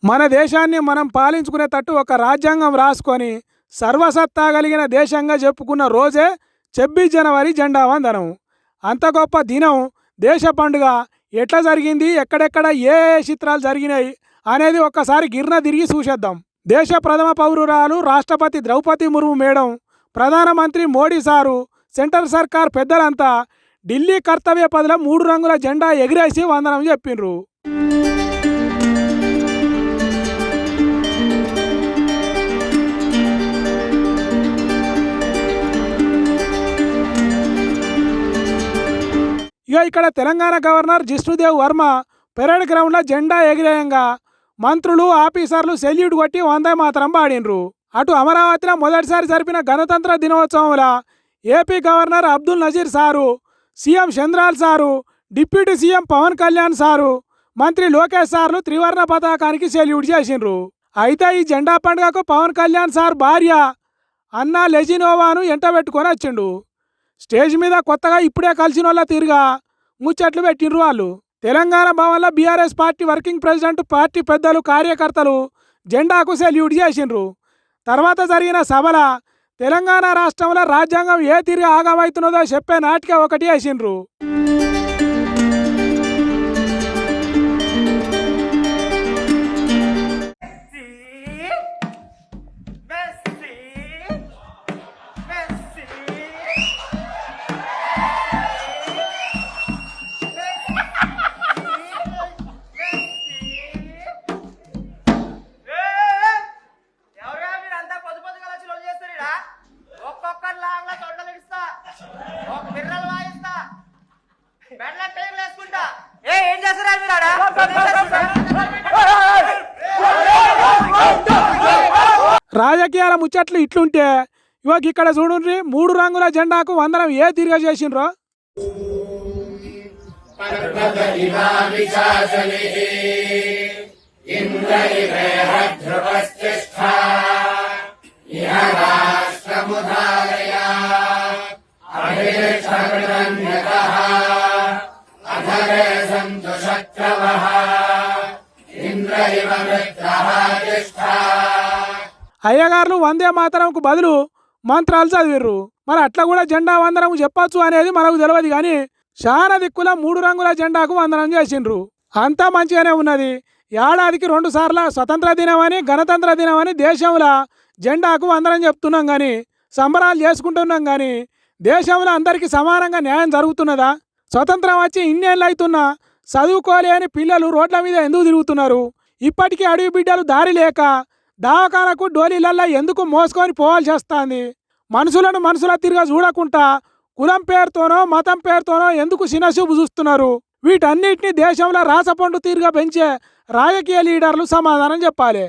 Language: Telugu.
మన దేశాన్ని మనం పాలించుకునేటట్టు ఒక రాజ్యాంగం రాసుకొని సర్వసత్తా కలిగిన దేశంగా చెప్పుకున్న రోజే 26 జనవరి జెండా వందనం. అంత గొప్ప దినం, దేశ పండుగ ఎట్లా జరిగింది, ఎక్కడెక్కడ ఏ చిత్రాలు జరిగినాయి అనేది ఒక్కసారి గిర్న తిరిగి చూసేద్దాం. దేశ ప్రథమ పౌరురాలు రాష్ట్రపతి ద్రౌపది ముర్ము మేడం, ప్రధానమంత్రి మోడీ సారు, సెంట్రల్ సర్కార్ పెద్దలంతా ఢిల్లీ కర్తవ్య పథలో 3 రంగుల జెండా ఎగిరేసి వందనం చెప్పిండ్రు. ఇక ఇక్కడ తెలంగాణ గవర్నర్ జిష్ణుదేవ్ వర్మ పెరేడ్ గ్రౌండ్లో జెండా ఎగిరేయంగా మంత్రులు, ఆఫీసర్లు సెల్యూట్ కొట్టి వందే మాతరం పాడినరు. అటు అమరావతిలో మొదటిసారి జరిపిన గణతంత్ర దినోత్సవంలో AP governor Abdul Nazeer sir, CM చంద్రాల్ sir, deputy CM Pawan Kalyan sir, మంత్రి లోకేష్ సార్లు త్రివర్ణ పతాకానికి సెల్యూట్ చేసిండ్రు. అయితే ఈ జెండా పండుగకు పవన్ కళ్యాణ్ సార్ భార్య అన్నా లెజినోవాను ఎంటబెట్టుకొని వచ్చిండు. స్టేజ్ మీద కొత్తగా ఇప్పుడే కలిసిన వాళ్ళ తీరుగా ముచ్చట్లు పెట్టిండ్రు వాళ్ళు. తెలంగాణ భవన్లో BRS party working president, party పెద్దలు, కార్యకర్తలు జెండాకు సెల్యూట్ చేసిండ్రు. తర్వాత జరిగిన సభల తెలంగాణ రాష్ట్రంలో రాజ్యాంగం ఏ తీరుగా ఆగమవుతున్నదో చెప్పే నాటిక ఒకటి వేసిండ్రు. రాజకీయాల ముచ్చట్లు ఇట్లుంటే ఇవాళ ఇక్కడ చూడండి, 3 రంగుల జెండాకు వందనం ఏ తీరుగా చేసిండ్రో. అయ్యగారులు వందే మాతరంకు బదులు మంత్రాలు చదివిర్రు. మరి అట్లా కూడా జెండా వందనం చెప్పచ్చు అనేది మనకు తెలియదు, కానీ చాలా దిక్కుల 3 రంగుల జెండాకు వందనం చేసిండ్రు. అంతా మంచిగానే ఉన్నది. ఏడాదికి 2 సార్లు స్వతంత్ర దినం అని, గణతంత్ర దినం అని దేశంలో జెండాకు వందనం చెప్తున్నాం, కానీ సంబరాలు చేసుకుంటున్నాం, కానీ దేశంలో అందరికీ సమానంగా న్యాయం జరుగుతున్నదా? స్వతంత్రం వచ్చి ఇన్నేళ్ళు అవుతున్నా చదువుకోలేని పిల్లలు రోడ్ల మీద ఎందుకు తిరుగుతున్నారు? ఇప్పటికీ అడవి బిడ్డలు దారి లేక దవాఖానకు డోలీలల్లా ఎందుకు మోసుకొని పోవాల్సి వస్తుంది? మనుషులను మనుషుల తిరిగా చూడకుండా కులం పేరుతోనో మతం పేరుతోనో ఎందుకు చిన్నచూపు చూస్తున్నారు? వీటన్నిటిని దేశంలో రాసపండు తీరుగా పెంచే రాజకీయ లీడర్లు సమాధానం చెప్పాలి.